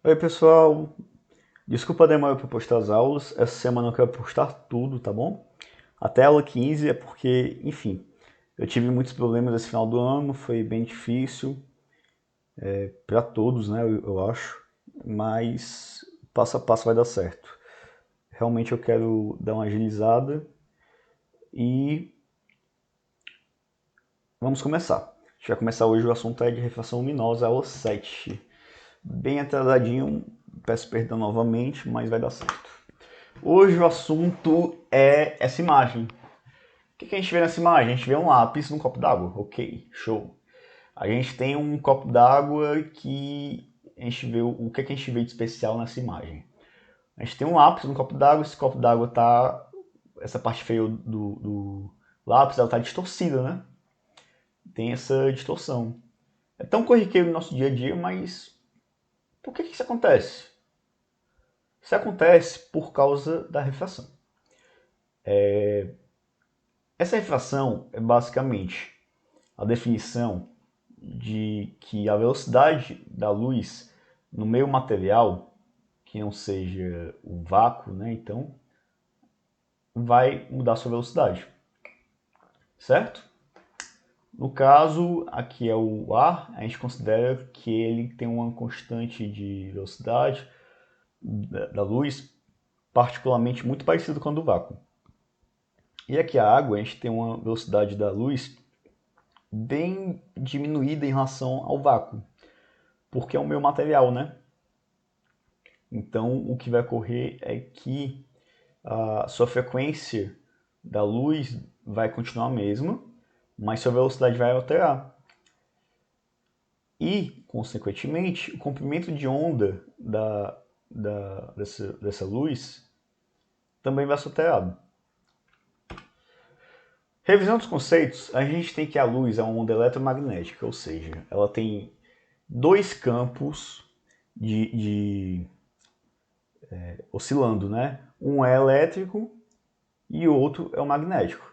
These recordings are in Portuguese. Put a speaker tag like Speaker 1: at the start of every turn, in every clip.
Speaker 1: Oi pessoal, desculpa a demora para postar as aulas, essa semana eu quero postar tudo, tá bom? Até a aula 15 é porque, enfim, eu tive muitos problemas esse final do ano, foi bem difícil para todos, né, eu acho, mas passo a passo vai dar certo. Realmente eu quero dar uma agilizada e vamos começar. A gente vai começar hoje, o assunto é de refração luminosa, aula 7. Bem atrasadinho, peço perdão novamente, mas vai dar certo. Hoje o assunto é essa imagem. O que a gente vê nessa imagem? A gente vê um lápis num copo d'água. Ok, show. A gente tem um copo d'água que a gente vê o que a gente vê de especial nessa imagem. A gente tem um lápis num copo d'água, esse copo d'água tá. Essa parte feia do lápis, ela tá distorcida, né? Tem essa distorção. É tão corriqueiro no nosso dia a dia, mas por que isso acontece? Isso acontece por causa da refração. Essa refração é basicamente a definição de que a velocidade da luz no meio material, que não seja o vácuo, né, então, vai mudar sua velocidade, certo? No caso, aqui é o ar, a gente considera que ele tem uma constante de velocidade da luz particularmente muito parecida com a do vácuo. E aqui a água, a gente tem uma velocidade da luz bem diminuída em relação ao vácuo, porque é o meu material, né? Então, o que vai ocorrer é que a sua frequência da luz vai continuar a mesma, mas sua velocidade vai alterar. E, consequentemente, o comprimento de onda dessa luz também vai ser alterado. Revisando os conceitos, a gente tem que a luz é uma onda eletromagnética, ou seja, ela tem dois campos oscilando, né? Um é elétrico e o outro é o magnético.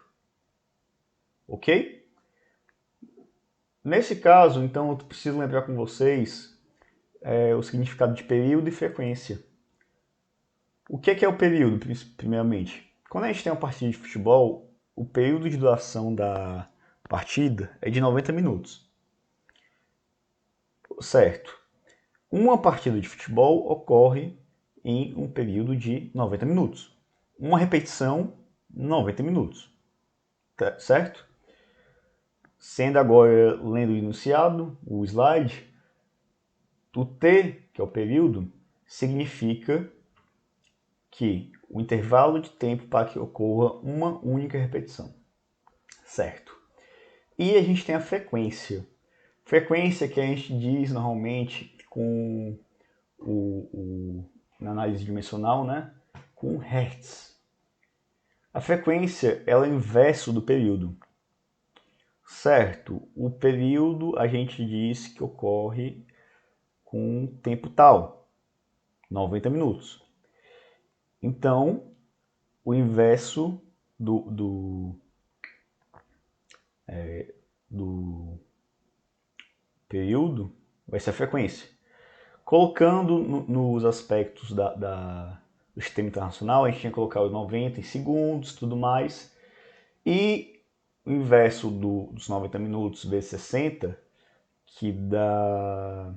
Speaker 1: Ok? Nesse caso, então, eu preciso lembrar com vocês o significado de período e frequência. O que é o período, primeiramente? Quando a gente tem uma partida de futebol, o período de duração da partida é de 90 minutos. Certo. Uma partida de futebol ocorre em um período de 90 minutos. Uma repetição, 90 minutos. Certo? Sendo agora, lendo o enunciado, o slide, o T, que é o período, significa que o intervalo de tempo para que ocorra uma única repetição. Certo? E a gente tem a frequência. Frequência que a gente diz normalmente com na análise dimensional, né? Com Hertz. A frequência ela é o inverso do período. Certo? O período a gente diz que ocorre com tempo tal, 90 minutos. Então, o inverso do período vai ser a frequência. Colocando nos aspectos do sistema internacional, a gente tinha que colocar os 90 em segundos, tudo mais. E o inverso dos 90 minutos vezes 60, que dá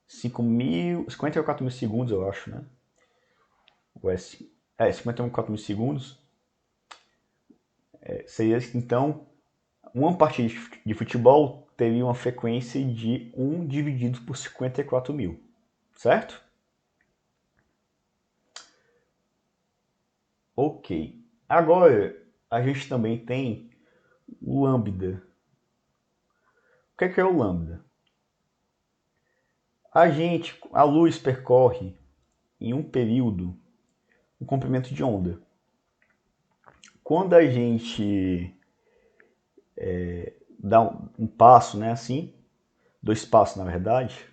Speaker 1: 54 mil segundos, eu acho, né? O S, 54 mil segundos. Seria, então, uma partida de futebol teria uma frequência de 1 dividido por 54 mil, certo? Ok. Agora, a gente também tem o lambda. O que é o lambda? A luz percorre em um período um comprimento de onda. Quando a gente dá um passo, né, assim, dois passos na verdade,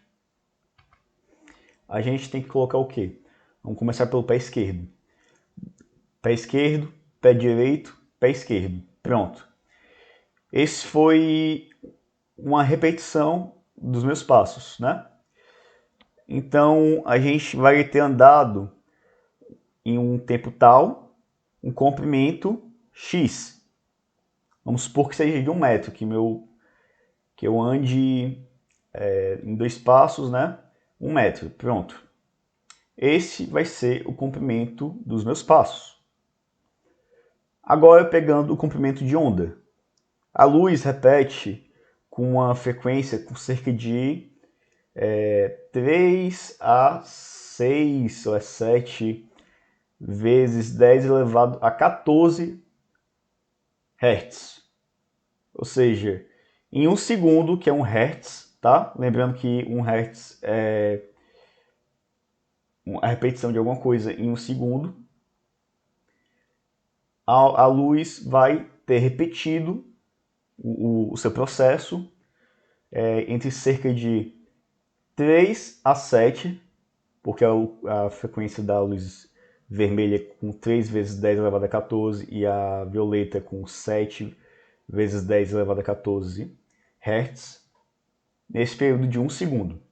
Speaker 1: a gente tem que colocar o quê? Vamos começar pelo pé esquerdo. Pé esquerdo, pé direito, pé esquerdo. Pronto. Esse foi uma repetição dos meus passos, né? Então a gente vai ter andado em um tempo tal, um comprimento x. Vamos supor que seja de 1 metro, que eu ande em 2 passos, né? 1 metro, pronto. Esse vai ser o comprimento dos meus passos. Agora pegando o comprimento de onda. A luz repete com uma frequência com cerca de 3 a 6 ou 7 vezes 10 elevado a 14 Hz. Ou seja, em 1 segundo, que é 1 Hz, tá? Lembrando que 1 Hz é a repetição de alguma coisa em 1 segundo. A luz vai ter repetido o seu processo entre cerca de 3 a 7, porque a frequência da luz vermelha com 3 vezes 10 elevado a 14 e a violeta com 7 vezes 10 elevado a 14 Hz, nesse período de 1 segundo.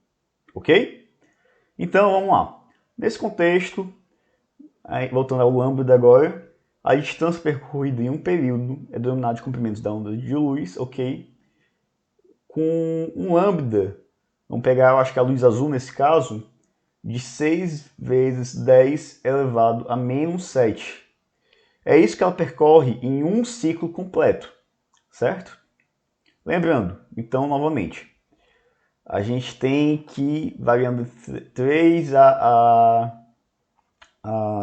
Speaker 1: Ok? Então, vamos lá. Nesse contexto, voltando ao lambda agora, a distância percorrida em um período é denominada de comprimento da onda de luz, ok? Com um lambda, vamos pegar, eu acho que a luz azul nesse caso, de 6 vezes 10 elevado a menos 7. É isso que ela percorre em um ciclo completo, certo? Lembrando, então, novamente, a gente tem que variando 3 a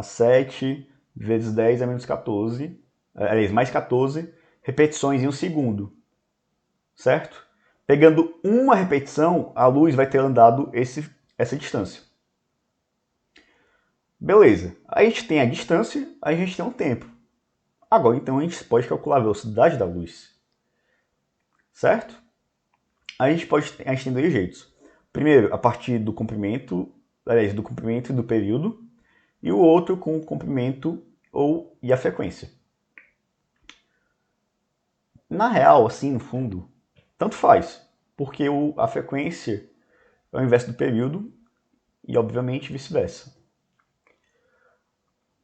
Speaker 1: 7 vezes 10 a menos 14, aliás, mais 14 repetições em um segundo, certo? Pegando uma repetição, a luz vai ter andado essa distância. Beleza, a gente tem a distância, a gente tem um tempo. Agora, então, a gente pode calcular a velocidade da luz, certo? A gente tem dois jeitos. Primeiro, a partir do comprimento, aliás, do comprimento e do período, e o outro com o comprimento e a frequência. Na real, assim, no fundo, tanto faz, porque a frequência é o inverso do período e, obviamente, vice-versa.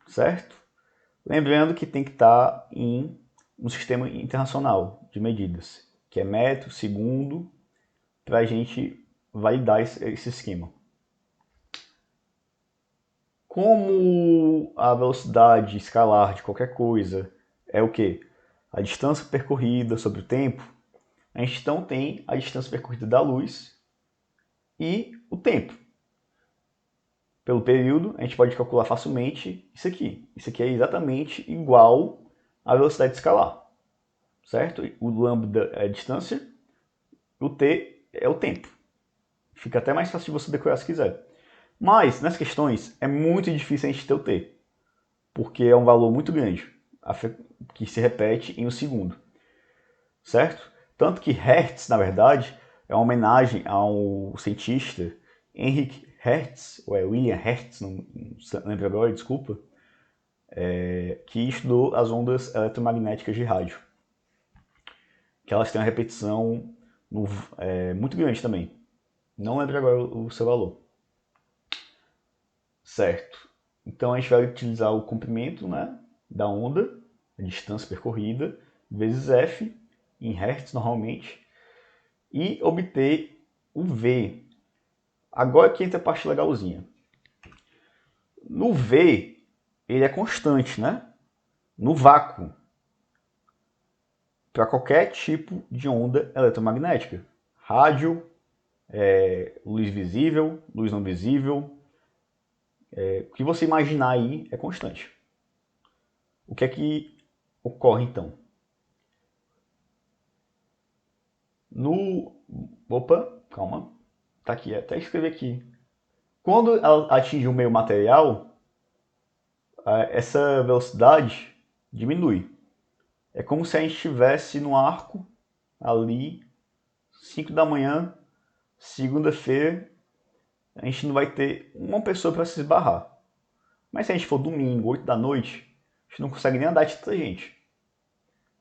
Speaker 1: Certo? Lembrando que tem que estar em um sistema internacional de medidas, que é metro, segundo, para a gente validar esse esquema. Como a velocidade escalar de qualquer coisa é o quê? A distância percorrida sobre o tempo, a gente então tem a distância percorrida da luz e o tempo. Pelo período, a gente pode calcular facilmente isso aqui. Isso aqui é exatamente igual à velocidade escalar, certo? O lambda é a distância, o t é o tempo. Fica até mais fácil de você decorar se quiser. Mas, nas questões, é muito difícil a gente ter o t, porque é um valor muito grande, que se repete em um segundo, certo? Tanto que Hertz, na verdade, é uma homenagem ao cientista Henrik Hertz, ou é William Hertz, não lembro agora, desculpa, que estudou as ondas eletromagnéticas de rádio. Que elas têm uma repetição muito grande também. Não lembro agora o seu valor. Certo. Então a gente vai utilizar o comprimento, né, da onda, a distância percorrida, vezes f, em Hertz normalmente, e obter o V. Agora que entra a parte legalzinha. No V, ele é constante, né? No vácuo, para qualquer tipo de onda eletromagnética. Rádio, luz visível, luz não visível, o que você imaginar aí é constante. O que é que ocorre então? Opa, calma. Tá aqui, até escrevi aqui. Quando ela atinge o meio material, essa velocidade diminui. É como se a gente estivesse no arco ali, 5 da manhã, segunda-feira, a gente não vai ter uma pessoa para se esbarrar. Mas se a gente for domingo, 8 da noite, a gente não consegue nem andar de tanta gente.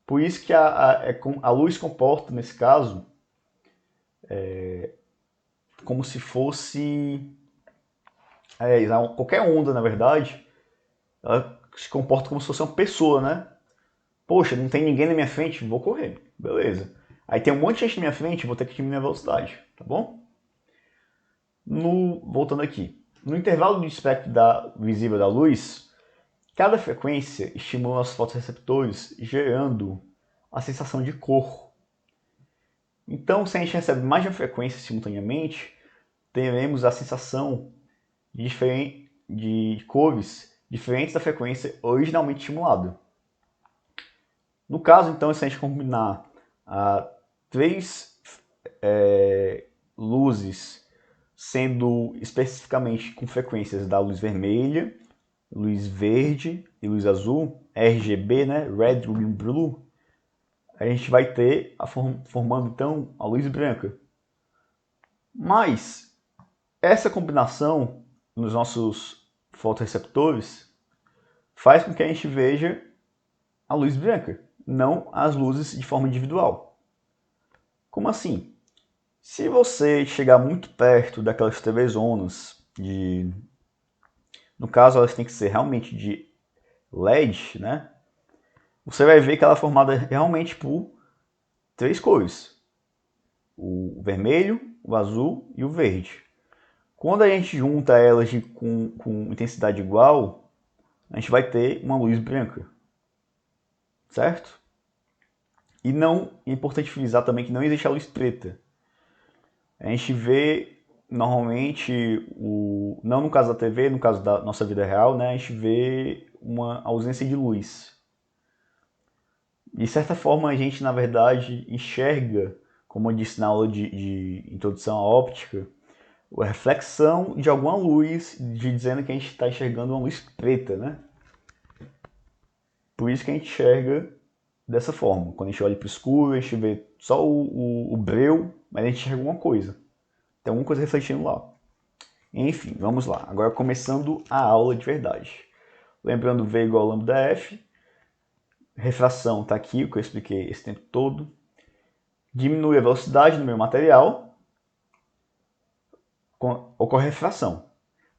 Speaker 1: Por isso que a luz comporta, nesse caso, como se fosse Qualquer onda, na verdade, ela se comporta como se fosse uma pessoa, né? Poxa, não tem ninguém na minha frente, vou correr. Beleza. Aí tem um monte de gente na minha frente, vou ter que diminuir a velocidade, tá bom? Voltando aqui. No intervalo do espectro visível da luz, cada frequência estimula os fotorreceptores, gerando a sensação de cor. Então, se a gente recebe mais de uma frequência simultaneamente, teremos a sensação de cores diferentes da frequência originalmente estimulada. No caso, então, se a gente combinar três luzes sendo especificamente com frequências da luz vermelha, luz verde e luz azul, RGB, né? Red, Green, Blue, a gente vai ter formando então a luz branca. Mas essa combinação nos nossos fotorreceptores faz com que a gente veja a luz branca, não as luzes de forma individual. Como assim? Se você chegar muito perto daquelas telezonas, no caso elas têm que ser realmente de LED, né? Você vai ver que ela é formada realmente por três cores: o vermelho, o azul e o verde. Quando a gente junta elas com intensidade igual, a gente vai ter uma luz branca, certo? E é importante frisar também que não existe a luz preta. A gente vê normalmente, não no caso da TV, no caso da nossa vida real, né, a gente vê uma ausência de luz. De certa forma, a gente, na verdade, enxerga, como eu disse na aula de introdução à óptica, a reflexão de alguma luz, dizendo que a gente está enxergando uma luz preta, né? Por isso que a gente enxerga dessa forma. Quando a gente olha para o escuro, a gente vê só o breu, mas a gente enxerga alguma coisa. Tem alguma coisa refletindo lá. Enfim, vamos lá. Agora começando a aula de verdade. Lembrando V igual a lambda F. Refração está aqui, o que eu expliquei esse tempo todo. Diminui a velocidade no meu material. Ocorre refração.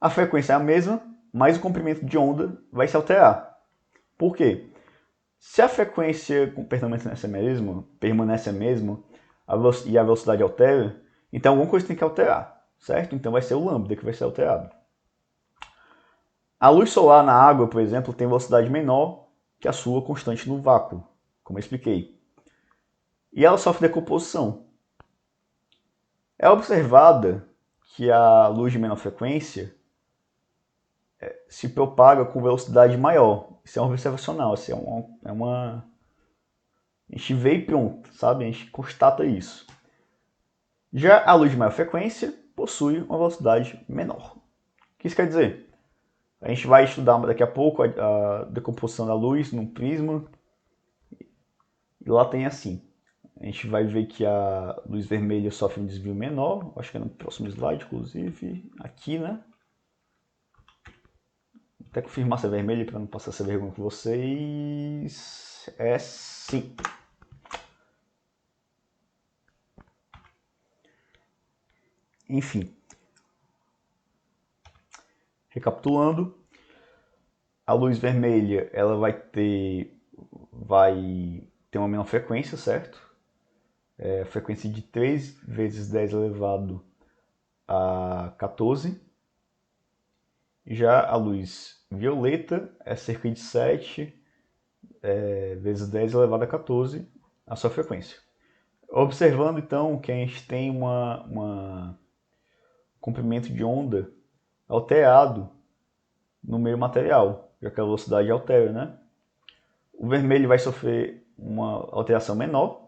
Speaker 1: A frequência é a mesma, mas o comprimento de onda vai se alterar. Por quê? Se a frequência permanece a mesma e a velocidade altera, então alguma coisa tem que alterar, certo? Então vai ser o lambda que vai ser alterado. A luz solar na água, por exemplo, tem velocidade menor que a sua constante no vácuo, como eu expliquei. E ela sofre decomposição. É observada que a luz de menor frequência se propaga com velocidade maior. Isso é um observacional, isso é uma... A gente vê e pronto, sabe? A gente constata isso. Já a luz de maior frequência possui uma velocidade menor. O que isso quer dizer? A gente vai estudar daqui a pouco a decomposição da luz num prisma. E lá tem assim. A gente vai ver que a luz vermelha sofre um desvio menor. Acho que é no próximo slide, inclusive. Aqui, né? Vou até confirmar se é vermelho para não passar essa vergonha com vocês. É sim. Enfim. Recapitulando. A luz vermelha ela vai ter uma menor frequência, certo? Frequência de 3 vezes 10 elevado a 14. Já a luz violeta é cerca de 7 vezes 10 elevado a 14 a sua frequência. Observando então que a gente tem um comprimento de onda alterado no meio material, já que a velocidade altera, né? O vermelho vai sofrer uma alteração menor,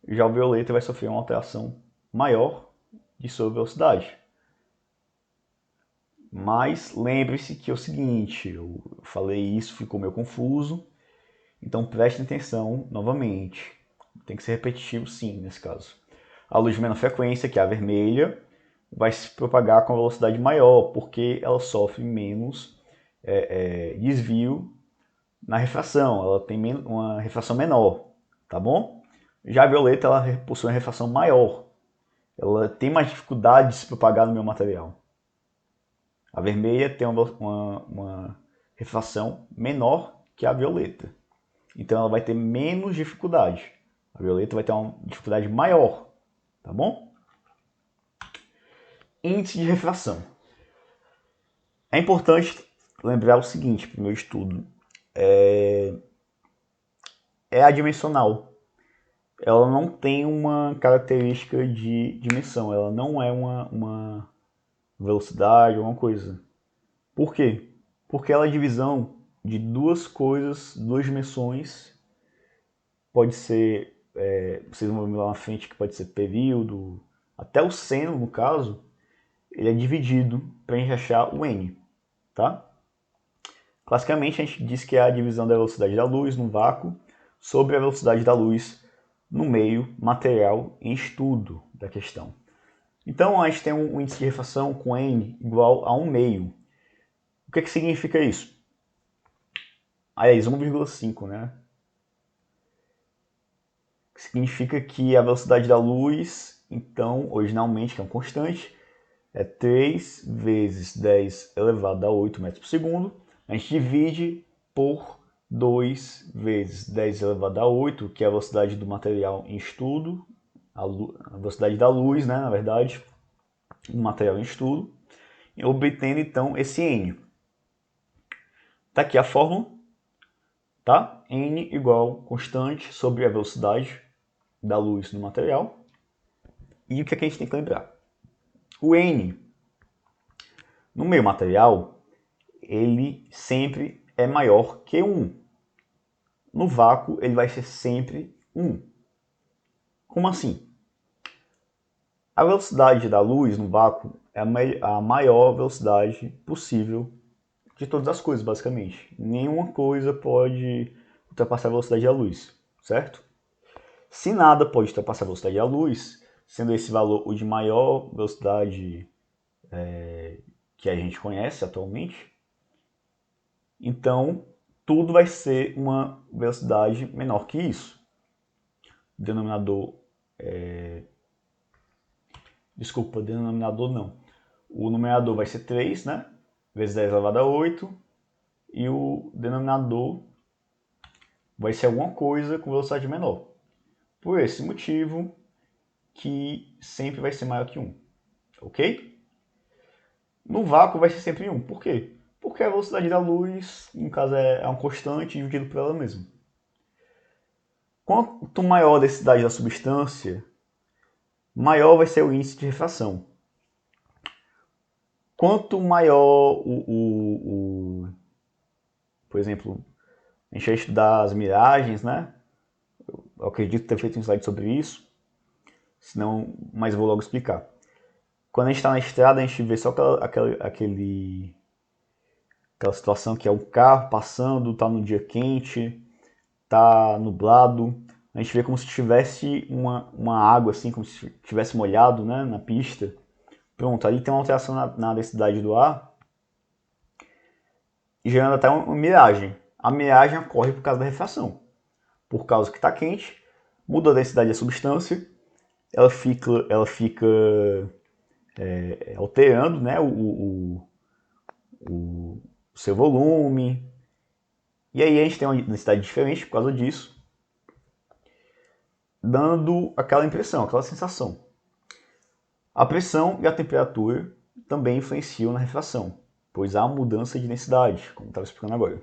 Speaker 1: já o violeta vai sofrer uma alteração maior de sua velocidade. Mas lembre-se que é o seguinte, eu falei isso, ficou meio confuso, então prestem atenção novamente. Tem que ser repetitivo sim, nesse caso. A luz de menor frequência, que é a vermelha, vai se propagar com a velocidade maior, porque ela sofre menos desvio na refração, ela tem uma refração menor, tá bom? Já a violeta, ela possui uma refração maior, ela tem mais dificuldade de se propagar no meu material. A vermelha tem uma refração menor que a violeta. Então ela vai ter menos dificuldade. A violeta vai ter uma dificuldade maior, tá bom? Índice de refração. É importante lembrar o seguinte para o meu estudo. É adimensional. Ela não tem uma característica de dimensão. Ela não é uma velocidade, alguma coisa. Por quê? Porque ela é a divisão de duas coisas, duas dimensões. Pode ser, vocês vão ver lá na frente que pode ser período, até o seno, no caso, ele é dividido para a gente achar o n, tá? Classicamente a gente diz que é a divisão da velocidade da luz no vácuo sobre a velocidade da luz no meio material em estudo da questão. Então a gente tem um índice de refração com n igual a 1 meio. O que significa isso? Aliás, 1,5, né? Significa que a velocidade da luz, então, originalmente, que é uma constante, é 3 vezes 10 elevado a 8 metros por segundo. A gente divide por 2 vezes 10 elevado a 8, que é a velocidade do material em estudo, a velocidade da luz, né, na verdade, no material em estudo, e obtendo então esse n. Está aqui a fórmula, tá? N igual constante sobre a velocidade da luz no material. E o que a gente tem que lembrar? O n no meio material, ele sempre é maior que 1. No vácuo, ele vai ser sempre 1. Como assim? A velocidade da luz no vácuo é a maior velocidade possível de todas as coisas, basicamente. Nenhuma coisa pode ultrapassar a velocidade da luz, certo? Se nada pode ultrapassar a velocidade da luz, sendo esse valor o de maior velocidade que a gente conhece atualmente, então tudo vai ser uma velocidade menor que isso. O denominador desculpa, denominador não. O numerador vai ser 3, né? Vezes 10 elevado a 8. E o denominador vai ser alguma coisa com velocidade menor. Por esse motivo que sempre vai ser maior que 1. Ok? No vácuo vai ser sempre 1. Por quê? Porque a velocidade da luz, no caso, é uma constante dividido por ela mesma. Quanto maior a densidade da substância, maior vai ser o índice de refração. Quanto maior por exemplo, a gente vai estudar as miragens, né? Eu acredito ter feito um slide sobre isso, senão, mas vou logo explicar. Quando a gente está na estrada, a gente vê só aquela situação que é o carro passando, está no dia quente, está nublado. A gente vê como se tivesse uma água, assim, como se tivesse molhado, né, na pista. Pronto, ali tem uma alteração na densidade do ar, gerando até uma miragem. A miragem ocorre por causa da refração. Por causa que está quente, muda a densidade da substância, ela fica alterando, né, o seu volume. E aí a gente tem uma densidade diferente por causa disso, dando aquela impressão, aquela sensação. A pressão e a temperatura também influenciam na refração, pois há mudança de densidade, como estava explicando agora.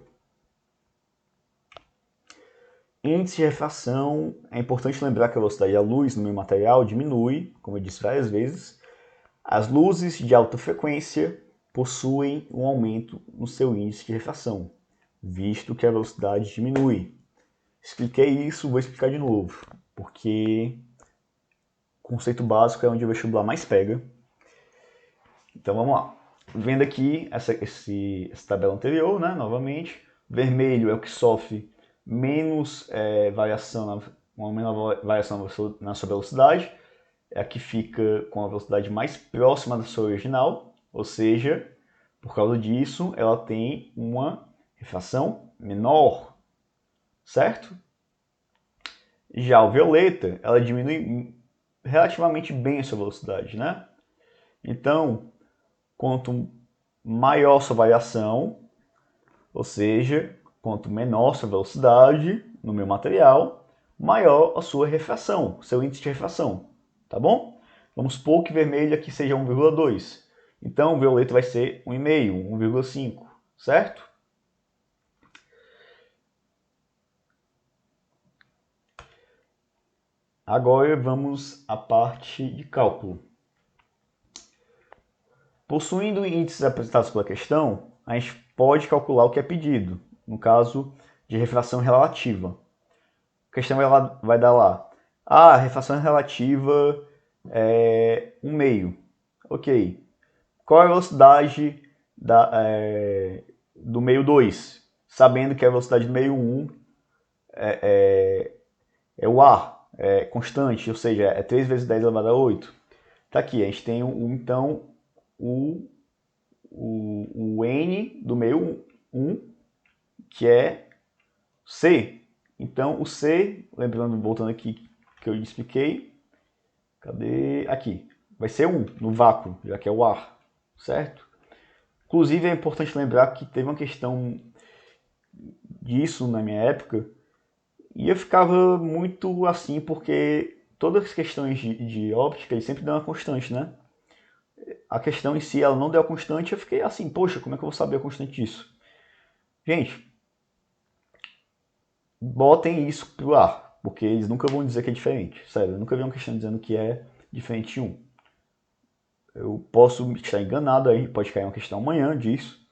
Speaker 1: Índice de refração, é importante lembrar que a velocidade da luz no meio material diminui, como eu disse várias vezes. As luzes de alta frequência possuem um aumento no seu índice de refração, visto que a velocidade diminui. Expliquei isso, vou explicar de novo, porque o conceito básico é onde o vestibular mais pega. Então vamos lá. Vendo aqui essa tabela anterior, né, novamente, vermelho é o que sofre menos variação, uma menor variação na sua velocidade, é a que fica com a velocidade mais próxima da sua original, ou seja, por causa disso, ela tem uma refração menor, certo? Já o violeta, ela diminui relativamente bem a sua velocidade, né? Então, quanto maior sua variação, ou seja, quanto menor sua velocidade no meu material, maior a sua refração, seu índice de refração, tá bom? Vamos supor que vermelho aqui seja 1,2. Então, o violeta vai ser 1,5, 1,5, certo? Agora vamos à parte de cálculo. Possuindo índices apresentados pela questão, a gente pode calcular o que é pedido, no caso de refração relativa. A questão vai dar lá, a refração relativa é 1,5. Ok. Qual é a velocidade do meio 2? Sabendo que a velocidade do meio 1 é o ar, é constante, ou seja, é 3 vezes 10 elevado a 8. Tá aqui, a gente tem então o n do meio 1, que é c. Então o c, lembrando, voltando aqui que eu expliquei, cadê? Aqui, vai ser 1 no vácuo, já que é o ar, certo? Inclusive é importante lembrar que teve uma questão disso na minha época, e eu ficava muito assim, porque todas as questões de óptica, eles sempre dão uma constante, né? A questão em si, ela não deu a constante, eu fiquei assim, poxa, como é que eu vou saber a constante disso? Gente, botem isso pro ar, porque eles nunca vão dizer que é diferente. Sério, eu nunca vi uma questão dizendo que é diferente de um. Eu posso estar enganado aí, pode cair uma questão amanhã disso,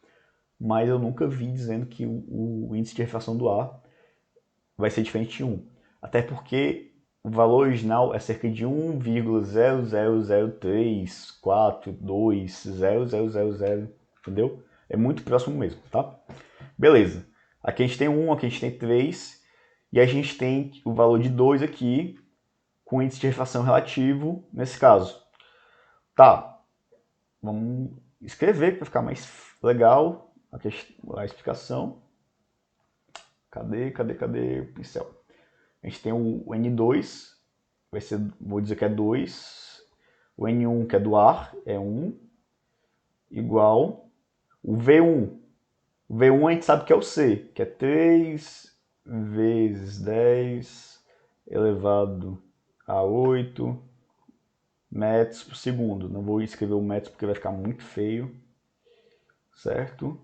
Speaker 1: mas eu nunca vi dizendo que o índice de refração do ar vai ser diferente de 1. Até porque o valor original é cerca de 1,00034220000, entendeu? É muito próximo mesmo, tá? Beleza. Aqui a gente tem 1, aqui a gente tem 3, e a gente tem o valor de 2 aqui, com índice de refração relativo, nesse caso. Tá, vamos escrever para ficar mais legal a explicação. Cadê o pincel? A gente tem o N2, vai ser, vou dizer que é 2. O N1, que é do ar, é 1, igual o V1. O V1 a gente sabe que é o C, que é 3 vezes 10 elevado a 8 metros por segundo. Não vou escrever o metros porque vai ficar muito feio, certo?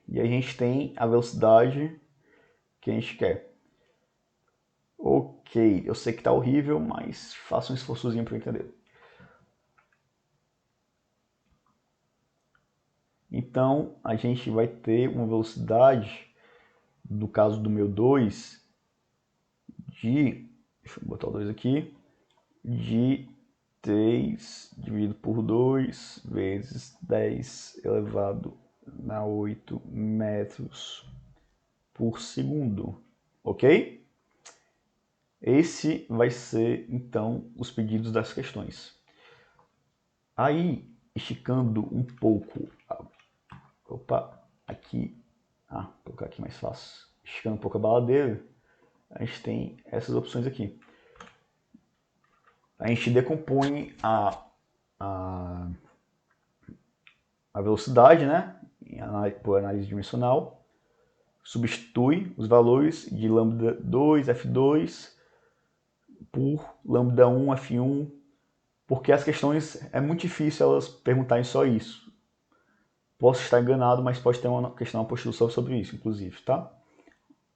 Speaker 1: E a gente tem a velocidade que a gente quer. Ok, eu sei que tá horrível, mas faça um esforçozinho para entender. Então, a gente vai ter uma velocidade, no caso do meu 2, deixa eu botar o 2 aqui, de 3 dividido por 2 vezes 10 elevado a 8 metros por segundo, ok? Esse vai ser, então, os pedidos das questões. Aí, esticando um pouco, aqui, vou colocar aqui mais fácil, esticando um pouco a baladeira, a gente tem essas opções aqui. A gente decompõe a velocidade, né, por análise dimensional, substitui os valores de lambda 2, F2 por lambda 1, F1, porque as questões é muito difícil elas perguntarem só isso. Posso estar enganado, mas pode ter uma questão, uma apostila sobre isso, inclusive, tá?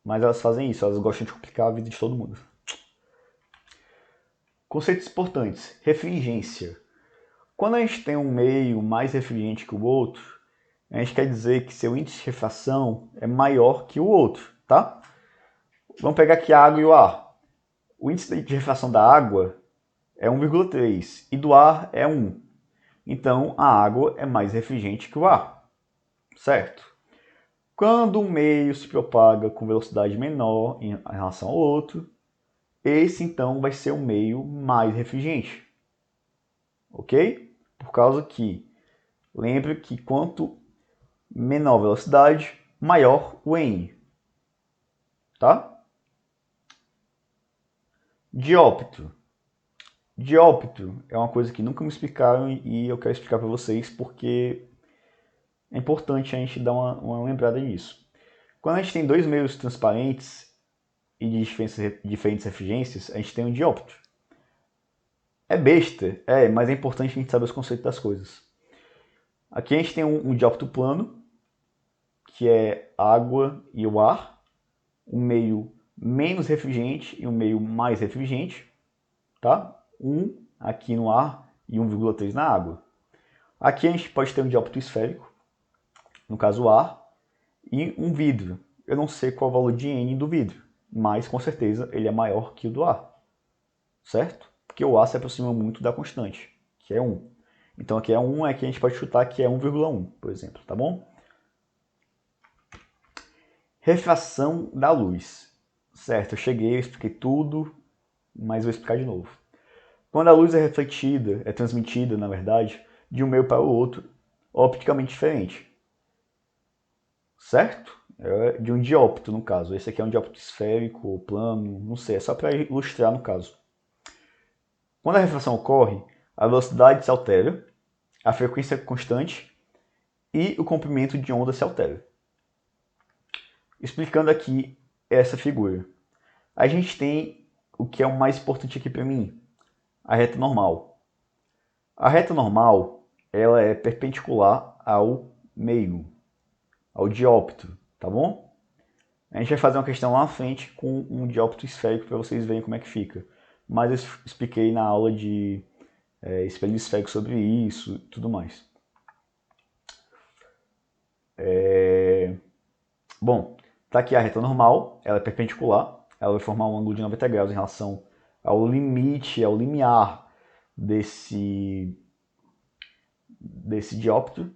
Speaker 1: Mas elas fazem isso, elas gostam de complicar a vida de todo mundo. Conceitos importantes. Refringência. Quando a gente tem um meio mais refringente que o outro, a gente quer dizer que seu índice de refração é maior que o outro, tá? Vamos pegar aqui a água e o ar. O índice de refração da água é 1,3 e do ar é 1. Então, a água é mais refringente que o ar, certo? Quando um meio se propaga com velocidade menor em relação ao outro, esse então vai ser o meio mais refringente, ok? Por causa que, lembre que quanto menor a velocidade, maior o n, tá? Dióptro. Dióptro é uma coisa que nunca me explicaram e eu quero explicar para vocês porque é importante a gente dar uma lembrada nisso. Quando a gente tem dois meios transparentes e de diferentes eficiências, a gente tem um dióptro. É besta, mas é importante a gente saber os conceitos das coisas. Aqui a gente tem um dióptro plano, que é a água e o ar, um meio menos refrigerante e um meio mais refrigerante, tá? 1 aqui no ar e 1,3 na água. Aqui a gente pode ter um dióptro esférico, no caso o ar, e um vidro. Eu não sei qual é o valor de N do vidro, mas com certeza ele é maior que o do ar, certo? Porque o ar se aproxima muito da constante, que é 1. Então aqui é 1, aqui a gente pode chutar que é 1,1, por exemplo, tá bom? Refração da luz. Certo, eu cheguei, eu expliquei tudo, mas vou explicar de novo. Quando a luz é refletida, é transmitida, na verdade, de um meio para o outro, opticamente diferente. Certo? É de um dióptro, no caso. Esse aqui é um dióptro esférico ou plano, não sei, é só para ilustrar no caso. Quando a refração ocorre, a velocidade se altera, a frequência é constante e o comprimento de onda se altera. Explicando aqui essa figura. A gente tem o que é o mais importante aqui para mim, a reta normal. A reta normal, ela é perpendicular ao meio, ao dióptro, tá bom? A gente vai fazer uma questão lá na frente com um dióptro esférico para vocês verem como é que fica. Mas eu expliquei na aula de espelho esférico sobre isso e tudo mais. Bom, tá aqui a reta normal, ela é perpendicular, ela vai formar um ângulo de 90 graus em relação ao limite, ao limiar desse dióptro. Vou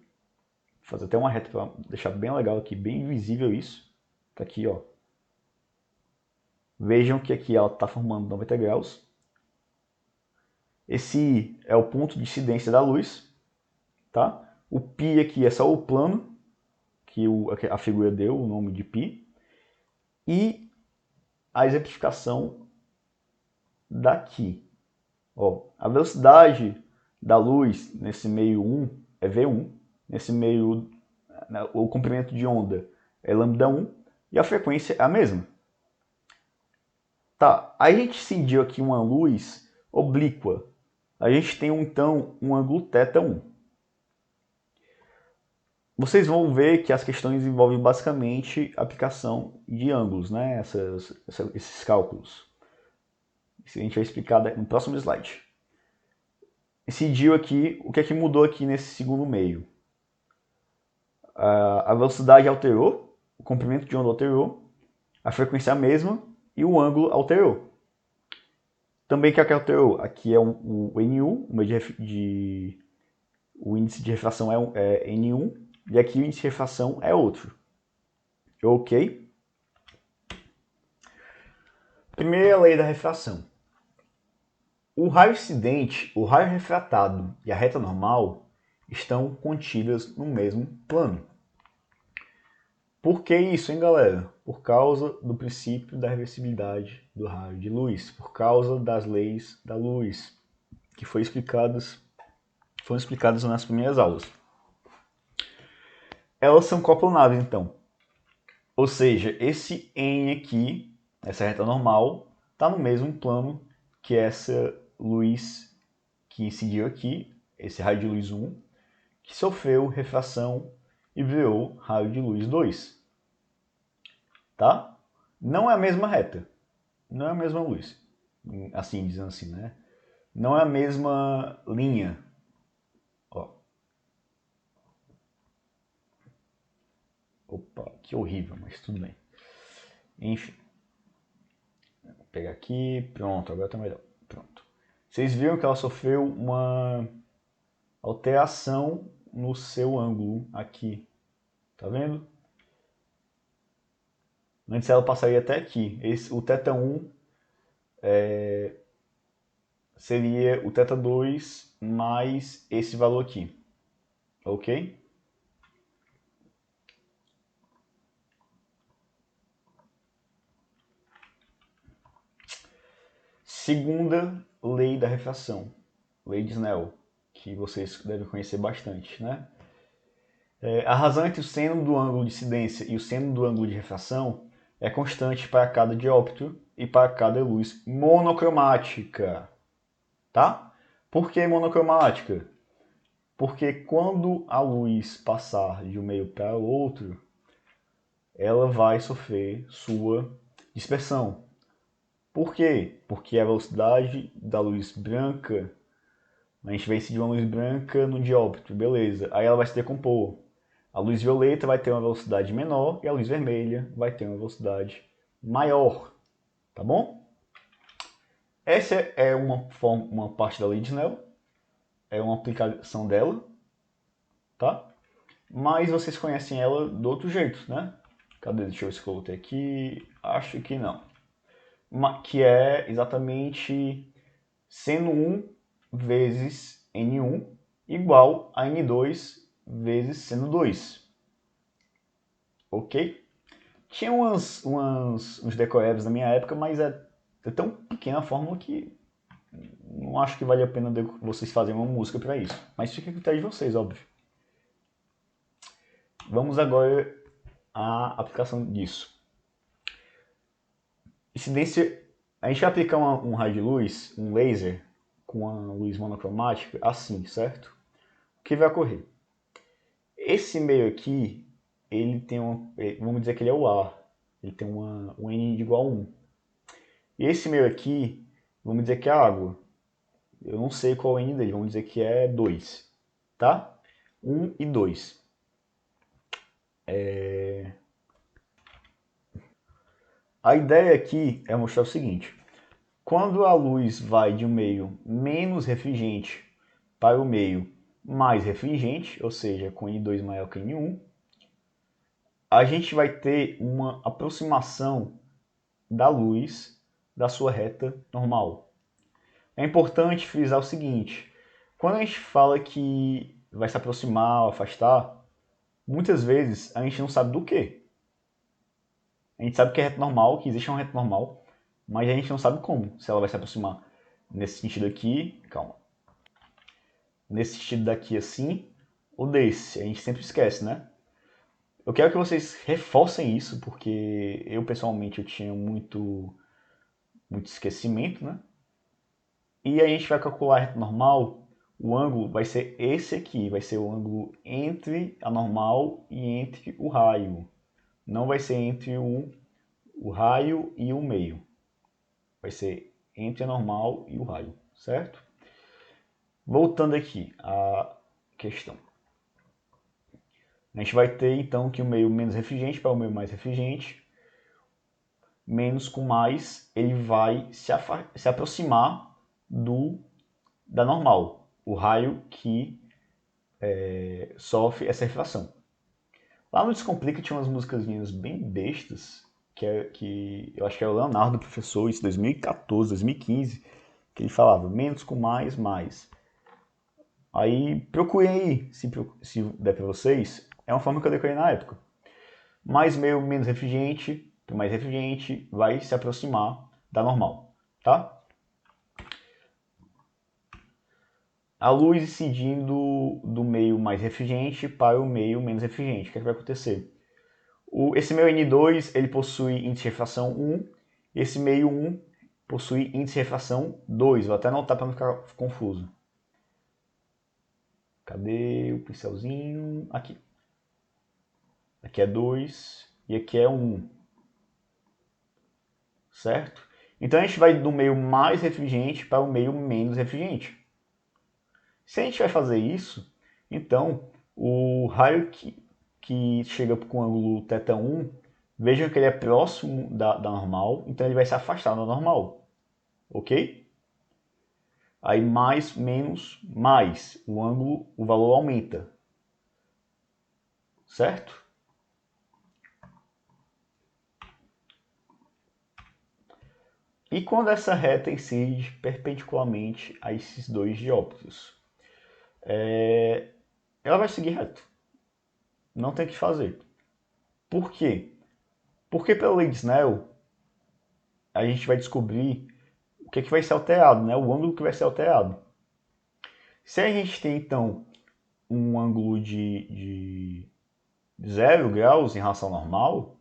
Speaker 1: fazer até uma reta para deixar bem legal aqui, bem visível isso. Tá aqui, ó. Vejam que aqui ela está formando 90 graus. Esse I é o ponto de incidência da luz, tá? O π aqui é só o plano, que a figura deu o nome de π. E a exemplificação daqui. Ó, a velocidade da luz nesse meio 1 é V1, nesse meio o comprimento de onda é lambda1 e a frequência é a mesma. Tá, a gente incidiu aqui uma luz oblíqua. A gente tem então um ângulo θ1. Vocês vão ver que as questões envolvem basicamente a aplicação de ângulos, né? Esses cálculos. Isso a gente vai explicar no próximo slide. Incidiu aqui, o que é que mudou aqui nesse segundo meio? A velocidade alterou, o comprimento de onda alterou, a frequência é a mesma e o ângulo alterou. Também o que alterou? Aqui é o N1, o índice de refração é N1, e aqui o índice de refração é outro. Ok? Primeira lei da refração. O raio incidente, o raio refratado e a reta normal estão contidas no mesmo plano. Por que isso, hein, galera? Por causa do princípio da reversibilidade do raio de luz, por causa das leis da luz, que foram explicadas nas primeiras aulas. Elas são coplanáveis, então. Ou seja, esse N aqui, essa reta normal, está no mesmo plano que essa luz que incidiu aqui, esse raio de luz 1, que sofreu refração e virou raio de luz 2. Tá? Não é a mesma reta, não é a mesma luz, assim, dizendo assim, né? Não é a mesma linha. Ó. Opa, que horrível, mas tudo bem. Enfim. Vou pegar aqui, pronto, agora tá melhor. Pronto. Vocês viram que ela sofreu uma alteração no seu ângulo aqui. Tá vendo? Antes ela passaria até aqui. O θ1 seria o θ2 mais esse valor aqui. Ok? Segunda lei da refração, lei de Snell, que vocês devem conhecer bastante, né? A razão entre o seno do ângulo de incidência e o seno do ângulo de refração é constante para cada dióptro e para cada luz monocromática, tá? Por que monocromática? Porque quando a luz passar de um meio para o outro, ela vai sofrer sua dispersão. Por quê? Porque a velocidade da luz branca, a gente vai incidir uma luz branca no dióptro, beleza. Aí ela vai se decompor. A luz violeta vai ter uma velocidade menor e a luz vermelha vai ter uma velocidade maior, tá bom? Essa é uma parte da lei de Snell, é uma aplicação dela, tá? Mas vocês conhecem ela do outro jeito, né? Cadê? Deixa eu ver se eu coloquei aqui. Acho que não. Que é exatamente seno 1 vezes N1 igual a N2 vezes seno 2. Ok? Tinha uns decorebs na minha época, mas é tão pequena a fórmula que não acho que vale a pena vocês fazerem uma música para isso. Mas fica a critério de vocês, óbvio. Vamos agora à aplicação disso. Incidência, a gente vai aplicar um raio de luz, um laser, com a luz monocromática, assim, certo? O que vai ocorrer? Esse meio aqui, ele tem vamos dizer que ele é o A, ele tem um N igual a 1. E esse meio aqui, vamos dizer que é a água. Eu não sei qual é o N dele, vamos dizer que é 2, tá? 1 e 2. A ideia aqui é mostrar o seguinte: quando a luz vai de um meio menos refringente para o meio mais refringente, ou seja, com N2 maior que N1, a gente vai ter uma aproximação da luz da sua reta normal. É importante frisar o seguinte: quando a gente fala que vai se aproximar ou afastar, muitas vezes a gente não sabe do que. A gente sabe que é reta normal, que existe uma reta normal, mas a gente não sabe como, se ela vai se aproximar nesse sentido aqui, calma, nesse sentido daqui assim, ou desse, a gente sempre esquece, né? Eu quero que vocês reforcem isso, porque eu pessoalmente eu tinha muito esquecimento, né? E a gente vai calcular a reta normal, o ângulo vai ser esse aqui, vai ser o ângulo entre a normal e entre o raio. Não vai ser entre o raio e o meio. Vai ser entre a normal e o raio, certo? Voltando aqui à questão. A gente vai ter então que o meio menos refringente para o meio mais refringente, menos com mais, ele vai se aproximar da normal, o raio que sofre essa refração. Lá no Descomplica tinha umas musicazinhas bem bestas, que eu acho que é o Leonardo, professor, isso 2014, 2015, que ele falava menos com mais, mais. Aí procurem aí, se der para vocês, é uma forma que eu decorei na época. Mais meio menos refringente, mais refringente, vai se aproximar da normal, tá? A luz incidindo do meio mais refringente para o meio menos refringente. O que, é que vai acontecer? Esse meio N2 ele possui índice de refração 1, esse meio 1 possui índice de refração 2. Vou até anotar para não ficar confuso. Cadê o pincelzinho? Aqui. Aqui é 2 e aqui é 1. Certo? Então a gente vai do meio mais refringente para o meio menos refringente. Se a gente vai fazer isso, então o raio que chega com o ângulo θ1, vejam que ele é próximo da normal, então ele vai se afastar da normal. Ok? Aí mais, menos, mais, o valor aumenta. Certo? E quando essa reta incide perpendicularmente a esses dois dióptros? Ela vai seguir reto. Não tem o que fazer. Por quê? Porque pela lei de Snell, a gente vai descobrir o que, é que vai ser alterado, né? O ângulo que vai ser alterado. Se a gente tem, então, um ângulo de 0 graus em relação ao normal,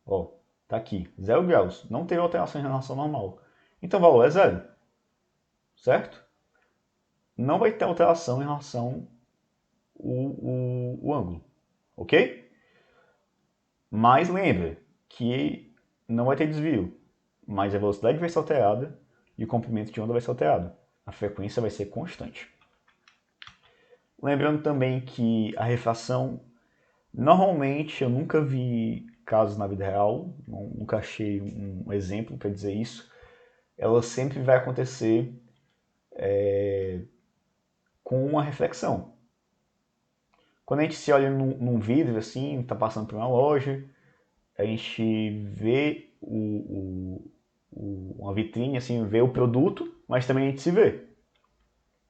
Speaker 1: ó, tá aqui, 0 graus, não tem alteração em relação ao normal. Então o valor é 0, certo? Não vai ter alteração em relação ao ângulo, ok? Mas lembra que não vai ter desvio, mas a velocidade vai ser alterada e o comprimento de onda vai ser alterado. A frequência vai ser constante. Lembrando também que a refração, normalmente eu nunca vi casos na vida real, nunca achei um exemplo para dizer isso, ela sempre vai acontecer com uma reflexão. Quando a gente se olha num vidro assim, está passando por uma loja, a gente vê uma vitrine, assim, vê o produto, mas também a gente se vê.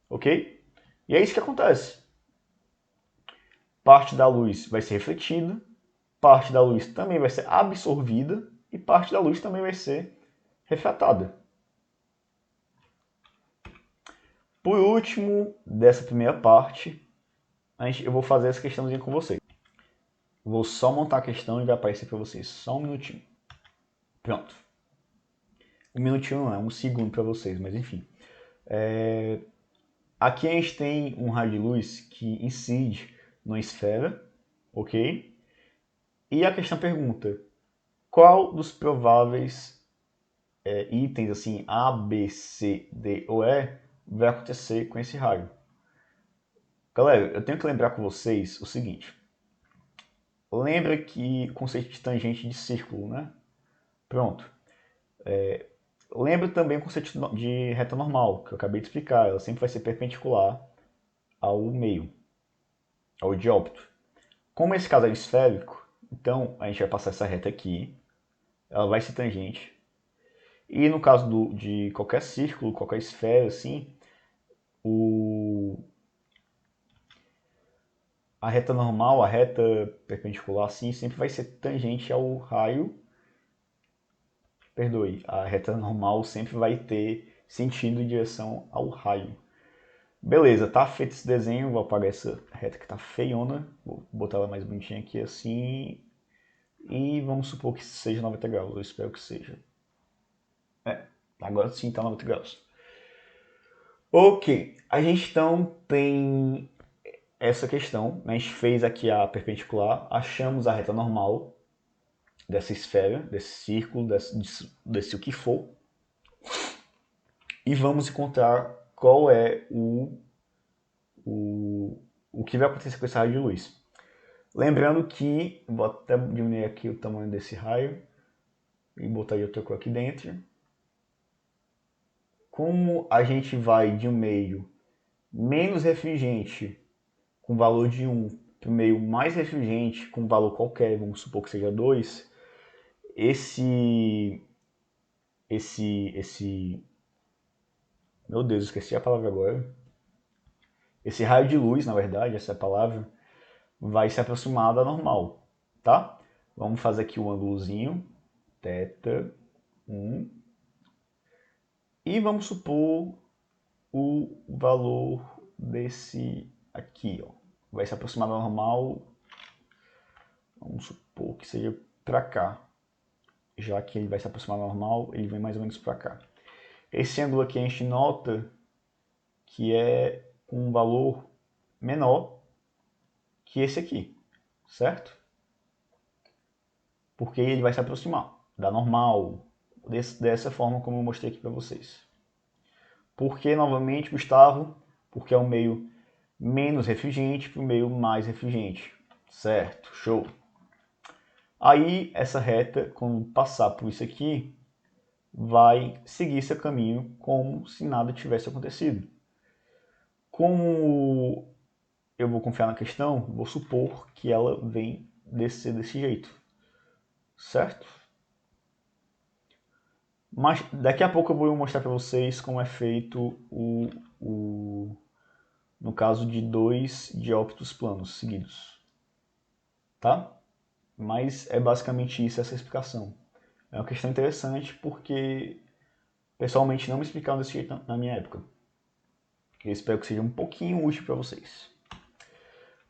Speaker 1: Ok? E é isso que acontece. Parte da luz vai ser refletida, parte da luz também vai ser absorvida e parte da luz também vai ser refratada. Por último, dessa primeira parte, eu vou fazer essa questãozinha com vocês. Vou só montar a questão e vai aparecer para vocês. Só um minutinho. Pronto. Um minutinho não, é um segundo para vocês, mas enfim. Aqui a gente tem um raio de luz que incide numa esfera, ok? E a questão pergunta, qual dos prováveis itens, assim, A, B, C, D ou E, vai acontecer com esse raio? Galera, eu tenho que lembrar com vocês o seguinte. Lembra que o conceito de tangente de círculo, né? Pronto. Lembra também o conceito de reta normal, que eu acabei de explicar. Ela sempre vai ser perpendicular ao meio, ao diâmetro. Como esse caso é esférico, então a gente vai passar essa reta aqui, ela vai ser tangente. E no caso de qualquer círculo, qualquer esfera, assim, a reta normal, a reta perpendicular, assim, sempre vai ser tangente ao raio. Perdoe, a reta normal sempre vai ter sentido em direção ao raio. Beleza, tá feito esse desenho, vou apagar essa reta que tá feiona, vou botar ela mais bonitinha aqui assim, e vamos supor que seja 90 graus, eu espero que seja. Agora sim tá 90 graus. Ok, a gente então tem essa questão, a gente fez aqui a perpendicular, achamos a reta normal dessa esfera, desse círculo, desse o que for, e vamos encontrar qual é o que vai acontecer com esse raio de luz. Lembrando que, vou até diminuir aqui o tamanho desse raio e botar outra cor aqui dentro. Como a gente vai de um meio menos refringente com valor de 1 para o meio mais refringente com valor qualquer, vamos supor que seja 2, esse meu Deus, esqueci a palavra agora. Esse raio de luz, na verdade, essa é a palavra, vai se aproximar da normal, tá? Vamos fazer aqui o ângulozinho, θ 1, e vamos supor o valor desse aqui, ó. Vai se aproximar da normal, vamos supor que seja para cá. Já que ele vai se aproximar da normal, ele vem mais ou menos para cá. Esse ângulo aqui a gente nota que é um valor menor que esse aqui, certo? Porque ele vai se aproximar da normal, dessa forma como eu mostrei aqui para vocês. Por que, novamente, Gustavo? Porque é um meio menos refringente para o meio mais refringente. Certo, show. Aí, essa reta, quando passar por isso aqui, vai seguir seu caminho como se nada tivesse acontecido. Como eu vou confiar na questão, vou supor que ela vem descer desse jeito, certo? Mas daqui a pouco eu vou mostrar para vocês como é feito no caso de dois dióptros planos seguidos, tá? Mas é basicamente isso, essa explicação. É uma questão interessante porque pessoalmente não me explicaram desse jeito na minha época. Eu espero que seja um pouquinho útil para vocês.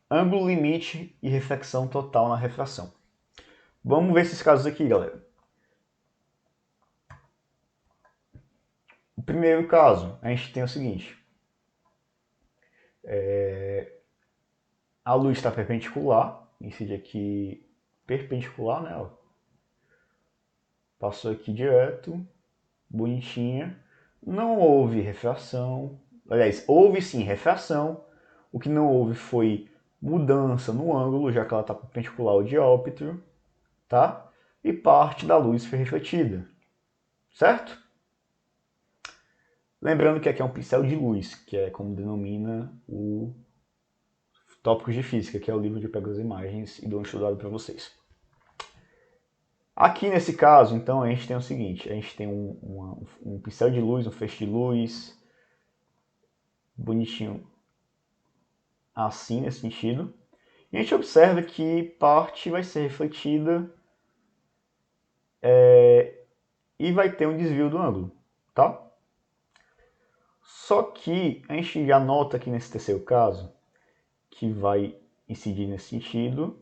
Speaker 1: ângulo limite e reflexão total na refração. Vamos ver esses casos aqui, galera. O primeiro caso, a gente tem o seguinte. A luz está perpendicular, incide aqui perpendicular, né? Ó. Passou aqui direto, bonitinha. Não houve refração. Aliás, houve sim refração. O que não houve foi mudança no ângulo, já que ela está perpendicular ao dióptro, tá? E parte da luz foi refletida, certo? Lembrando que aqui é um pincel de luz, que é como denomina o Tópicos de Física, que é o livro onde eu pego as imagens e dou um estudado para vocês. Aqui nesse caso, então, a gente tem o seguinte, a gente tem um pincel de luz, um feixe de luz, bonitinho, assim, nesse sentido. E a gente observa que parte vai ser refletida e vai ter um desvio do ângulo, tá? Só que a gente já nota aqui nesse terceiro caso, que vai incidir nesse sentido,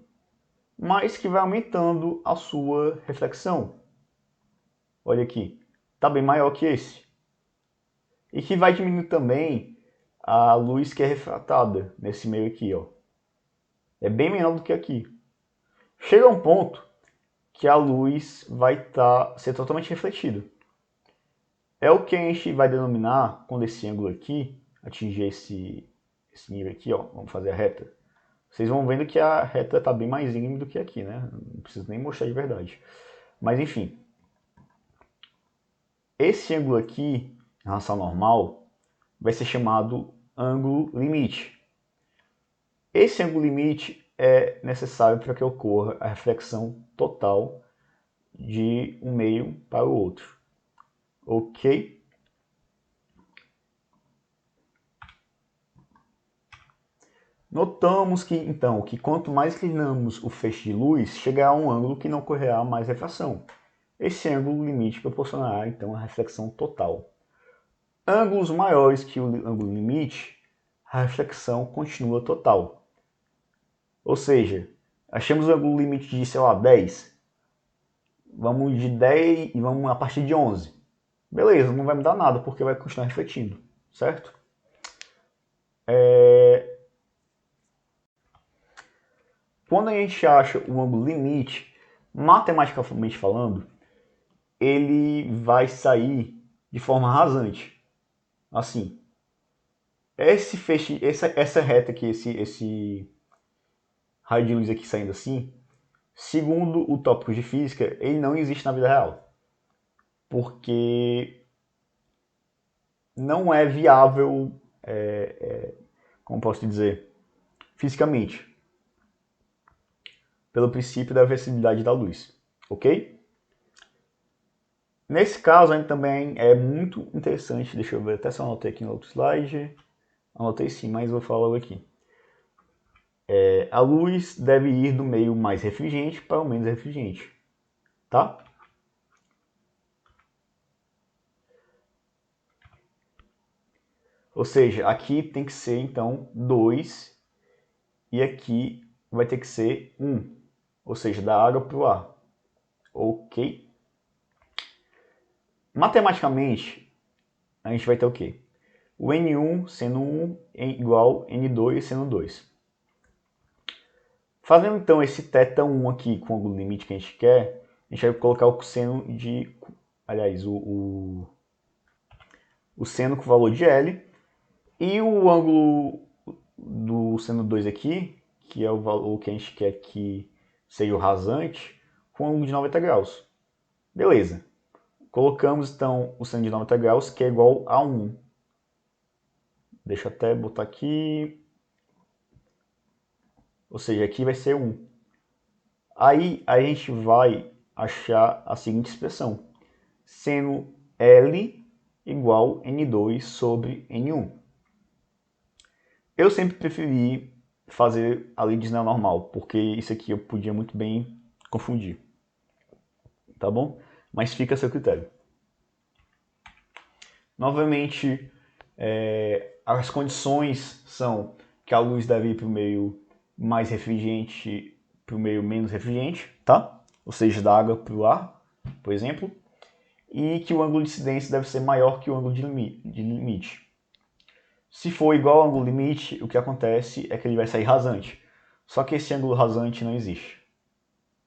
Speaker 1: mas que vai aumentando a sua reflexão. Olha aqui, está bem maior que esse. E que vai diminuir também a luz que é refratada nesse meio aqui, ó. É bem menor do que aqui. Chega a um ponto que a luz vai ser totalmente refletida. É o que a gente vai denominar, quando esse ângulo aqui atingir esse nível aqui, ó, vamos fazer a reta. Vocês vão vendo que a reta está bem mais íngreme do que aqui, né? Não preciso nem mostrar de verdade. Mas enfim, esse ângulo aqui, em relação ao normal, vai ser chamado ângulo limite. Esse ângulo limite é necessário para que ocorra a reflexão total de um meio para o outro. Ok? Notamos que, então, que quanto mais inclinamos o feixe de luz, chegará a um ângulo que não ocorrerá mais refração. Esse ângulo limite proporcionará, então, a reflexão total. Ângulos maiores que o ângulo limite, a reflexão continua total. Ou seja, achamos o ângulo limite de, sei lá, 10. Vamos de 10 e vamos a partir de 11. Beleza, não vai mudar nada, porque vai continuar refletindo, certo? Quando a gente acha o ângulo limite, matematicamente falando, ele vai sair de forma rasante. Assim, esse feixe, essa reta aqui, esse raio de luz aqui saindo assim, segundo o tópico de física, ele não existe na vida real. Porque não é viável, como posso dizer, fisicamente. Pelo princípio da velocidade da luz. Ok? Nesse caso, ainda também é muito interessante, deixa eu ver até se eu anotei aqui no outro slide. Anotei sim, mas vou falar logo aqui. A luz deve ir do meio mais refligente para o menos refligente. Tá? Ou seja, aqui tem que ser então 2 e aqui vai ter que ser 1. Ou seja, da água para o ar. Ok? Matematicamente, a gente vai ter o quê? O N1 sendo 1 igual N2 sendo 2. Fazendo então esse θ1 aqui com o ângulo limite que a gente quer, a gente vai colocar o cosseno de... Aliás, o seno com o valor de L. E o ângulo do seno 2 aqui, que é o valor que a gente quer que seja o rasante, com um ângulo de 90 graus. Beleza. Colocamos então o seno de 90 graus, que é igual a 1. Deixa eu até botar aqui. Ou seja, aqui vai ser 1. Aí a gente vai achar a seguinte expressão. Seno L igual N2 sobre N1. Eu sempre preferi fazer a lei de Snell normal, porque isso aqui eu podia muito bem confundir. Tá bom? Mas fica a seu critério. Novamente, as condições são que a luz deve ir para o meio mais refrigerante para o meio menos refrigerante, tá? Ou seja, da água para o ar, por exemplo. E que o ângulo de incidência deve ser maior que o ângulo de limite. Se for igual ao ângulo limite, o que acontece é que ele vai sair rasante. Só que esse ângulo rasante não existe.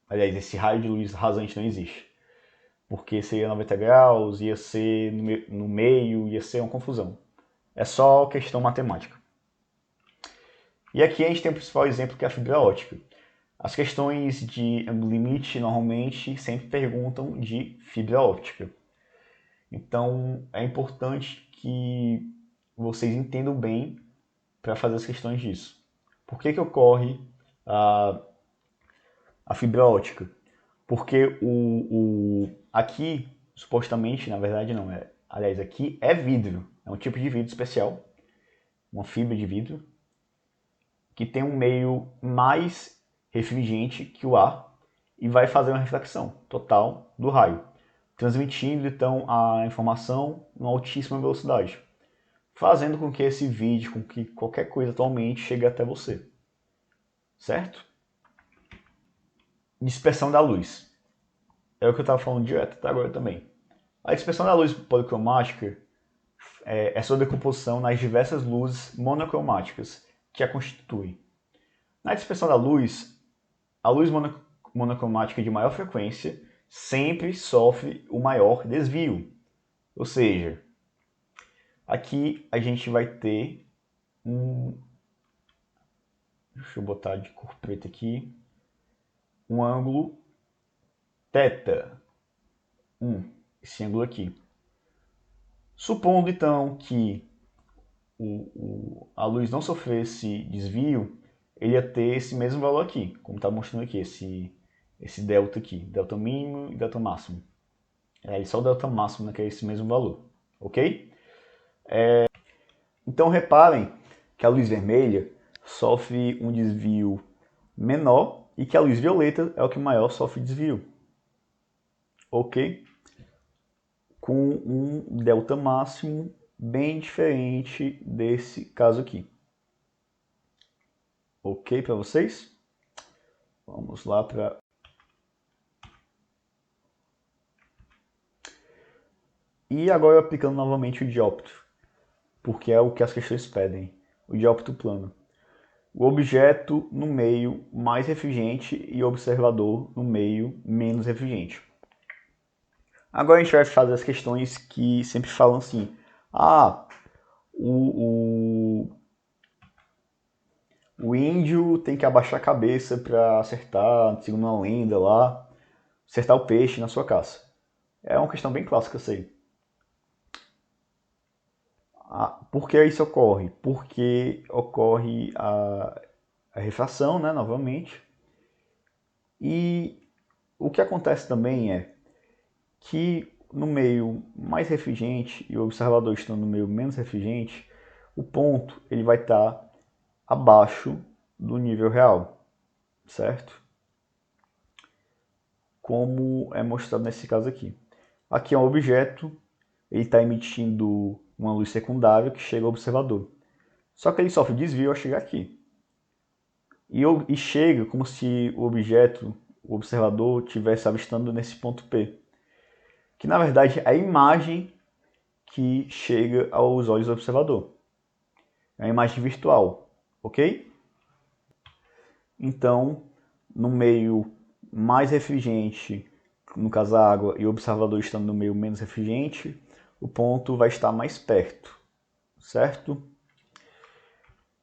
Speaker 1: Aliás, esse raio de luz rasante não existe. Porque seria 90 graus, ia ser no meio, ia ser uma confusão. É só questão matemática. E aqui a gente tem o principal exemplo, que é a fibra ótica. As questões de ângulo limite normalmente sempre perguntam de fibra óptica. Então é importante que vocês entendam bem para fazer as questões disso. Por que ocorre a fibra ótica? Porque aqui, supostamente, na verdade não, aliás, aqui é vidro. É um tipo de vidro especial, uma fibra de vidro, que tem um meio mais refrigerante que o ar e vai fazer uma reflexão total do raio, transmitindo então a informação em altíssima velocidade, fazendo com que esse vídeo, com que qualquer coisa atualmente chegue até você. Certo? Dispersão da luz. É o que eu estava falando direto até agora também. A dispersão da luz policromática é sua decomposição nas diversas luzes monocromáticas que a constituem. Na dispersão da luz, a luz monocromática de maior frequência sempre sofre o maior desvio. Ou seja, aqui a gente vai ter deixa eu botar de cor preta aqui, um ângulo θ, esse ângulo aqui. Supondo então que a luz não sofresse desvio, ele ia ter esse mesmo valor aqui, como está mostrando aqui, esse delta aqui, delta mínimo e delta máximo. Só o delta máximo que é esse mesmo valor, ok? Então reparem que a luz vermelha sofre um desvio menor e que a luz violeta é o que maior sofre desvio, ok? Com um delta máximo bem diferente desse caso aqui. Ok para vocês? Vamos lá para... E agora aplicando novamente o dióptro, porque é o que as questões pedem, o dióptro plano. O objeto no meio mais refrigerante e o observador no meio menos refrigerante. Agora a gente vai fazer as questões que sempre falam assim, o índio tem que abaixar a cabeça para acertar, segundo uma lenda lá, acertar o peixe na sua caça. É uma questão bem clássica, eu sei. Por que isso ocorre? Porque ocorre a refração, né, novamente. E o que acontece também é que no meio mais refrigerante e o observador estando no meio menos refrigerante, o ponto ele vai estar abaixo do nível real, certo? Como é mostrado nesse caso aqui. Aqui é um objeto, ele está emitindo uma luz secundária que chega ao observador. Só que ele sofre desvio ao chegar aqui. E chega como se o objeto, o observador, estivesse avistando nesse ponto P. Que na verdade é a imagem que chega aos olhos do observador. É uma imagem virtual, ok? Então, no meio mais refrigerante, no caso a água, e o observador estando no meio menos refrigerante, o ponto vai estar mais perto, certo?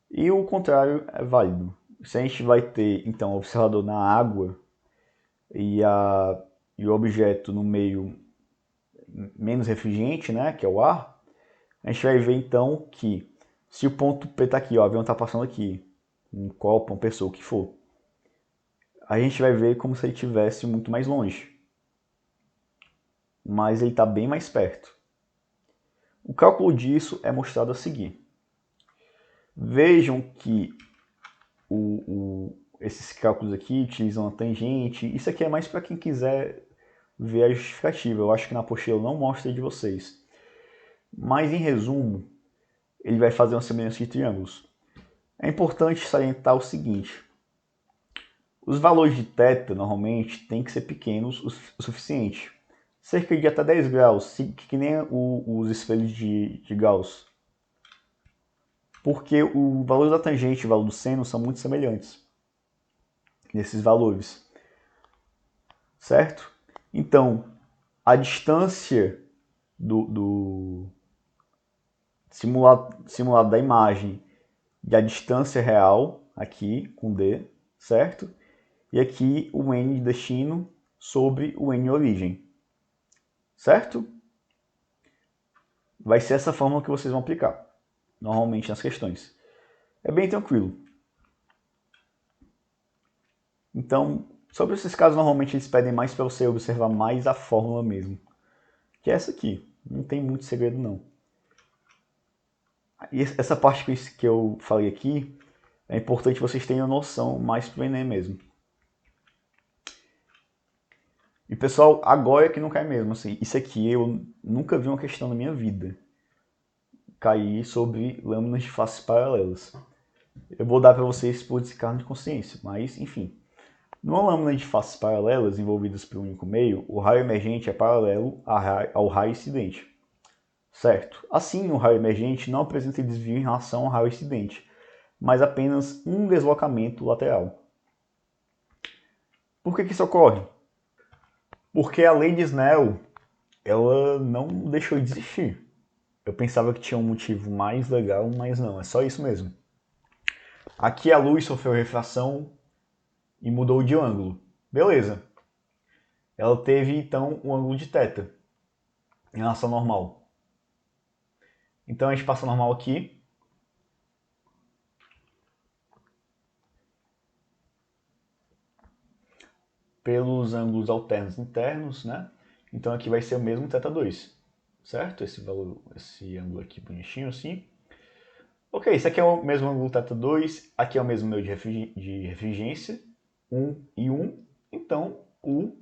Speaker 1: E o contrário é válido. Se a gente vai ter, então, o observador na água e o objeto no meio menos refrigerante, né, que é o ar, a gente vai ver, então, que se o ponto P está aqui, ó, o avião está passando aqui, um copo, uma pessoa, o que for, a gente vai ver como se ele estivesse muito mais longe. Mas ele está bem mais perto. O cálculo disso é mostrado a seguir. Vejam que esses cálculos aqui utilizam a tangente. Isso aqui é mais para quem quiser ver a justificativa. Eu acho que na apostila eu não mostro de vocês. Mas em resumo, ele vai fazer uma semelhança de triângulos. É importante salientar o seguinte. Os valores de θ, normalmente, tem que ser pequenos o suficiente. Cerca de até 10 graus, que nem os espelhos de Gauss. Porque o valor da tangente e o valor do seno são muito semelhantes nesses valores. Certo? Então, a distância do simulado da imagem e a distância real, aqui com D, certo? E aqui o N de destino sobre o N de origem, certo? Vai ser essa fórmula que vocês vão aplicar, normalmente nas questões. É bem tranquilo. Então, sobre esses casos, normalmente eles pedem mais para você observar mais a fórmula mesmo, que é essa aqui. Não tem muito segredo, não. E essa parte que eu falei aqui, é importante vocês tenham noção mais pro Enem mesmo. E pessoal, agora é que não cai mesmo, assim, isso aqui eu nunca vi uma questão na minha vida cair sobre lâminas de faces paralelas. Eu vou dar para vocês por descargo de consciência, mas enfim. Numa lâmina de faces paralelas envolvidas por um único meio, o raio emergente é paralelo ao raio incidente. Certo? Assim, o raio emergente não apresenta desvio em relação ao raio incidente, mas apenas um deslocamento lateral. Por que isso ocorre? Porque a lei de Snell, ela não deixou de existir. Eu pensava que tinha um motivo mais legal, mas não, é só isso mesmo. Aqui a luz sofreu refração e mudou de ângulo. Beleza. Ela teve, então, um ângulo de θ em relação ao normal. Então a gente passa normal aqui. Pelos ângulos alternos internos, né? Então aqui vai ser o mesmo θ2, certo? Esse ângulo aqui bonitinho assim. Ok, esse aqui é o mesmo ângulo θ2, aqui é o mesmo meio de refringência, 1 e 1. Então o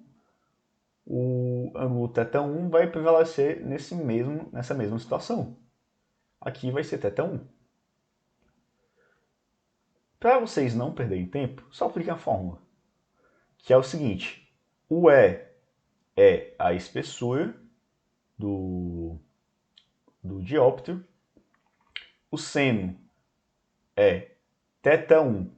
Speaker 1: ângulo θ1 vai prevalecer nessa mesma situação. Aqui vai ser θ1. Para vocês não perderem tempo, só apliquem a fórmula, que é o seguinte: o E é a espessura do dióptero, o seno é θ1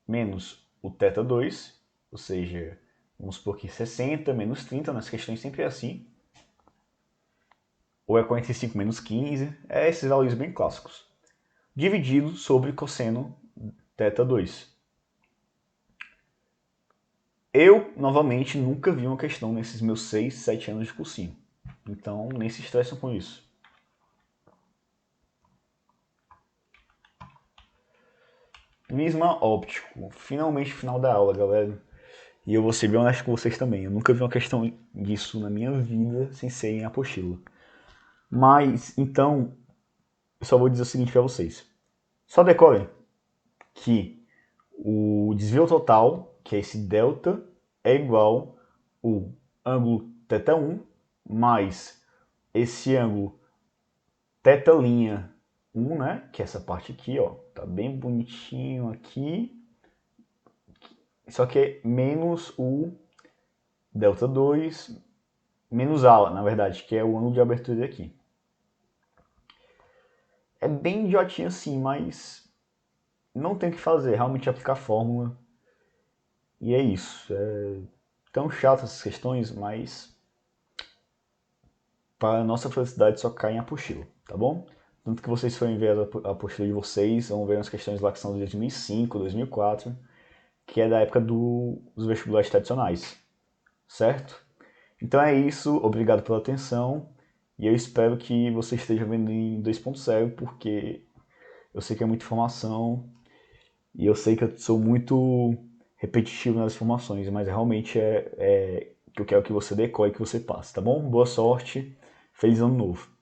Speaker 1: menos o θ2, ou seja, vamos supor que 60 menos 30, nas questões sempre é assim, ou é 45 menos 15, é esses valores bem clássicos, dividido sobre cosseno θ2. Eu, novamente, nunca vi uma questão nesses meus 6, 7 anos de cursinho. Então, nem se estressam com isso. Prisma óptico. Finalmente, final da aula, galera. E eu vou ser bem honesto com vocês também. Eu nunca vi uma questão disso na minha vida sem ser em apostila. Mas, então, eu só vou dizer o seguinte para vocês. Só decorem que o desvio total, que é esse delta, é igual o ângulo θ1 mais esse ângulo θ'1, né? Que é essa parte aqui, ó. Tá bem bonitinho aqui. Só que é menos o Δ2, menos A, na verdade, que é o ângulo de abertura aqui. É bem idiotinho assim, mas não tem o que fazer, realmente aplicar a fórmula. E é isso. É tão chato essas questões, mas para a nossa felicidade só cai em apostila, tá bom? Tanto que vocês forem ver a apostila de vocês, vão ver umas questões lá que são de 2005, 2004, que é da época dos vestibulares tradicionais, certo? Então é isso, obrigado pela atenção, e eu espero que você esteja vendo em 2.0, porque eu sei que é muita informação, e eu sei que eu sou muito repetitivo nas informações, mas realmente que eu quero que você decore e que você passe, tá bom? Boa sorte, feliz ano novo!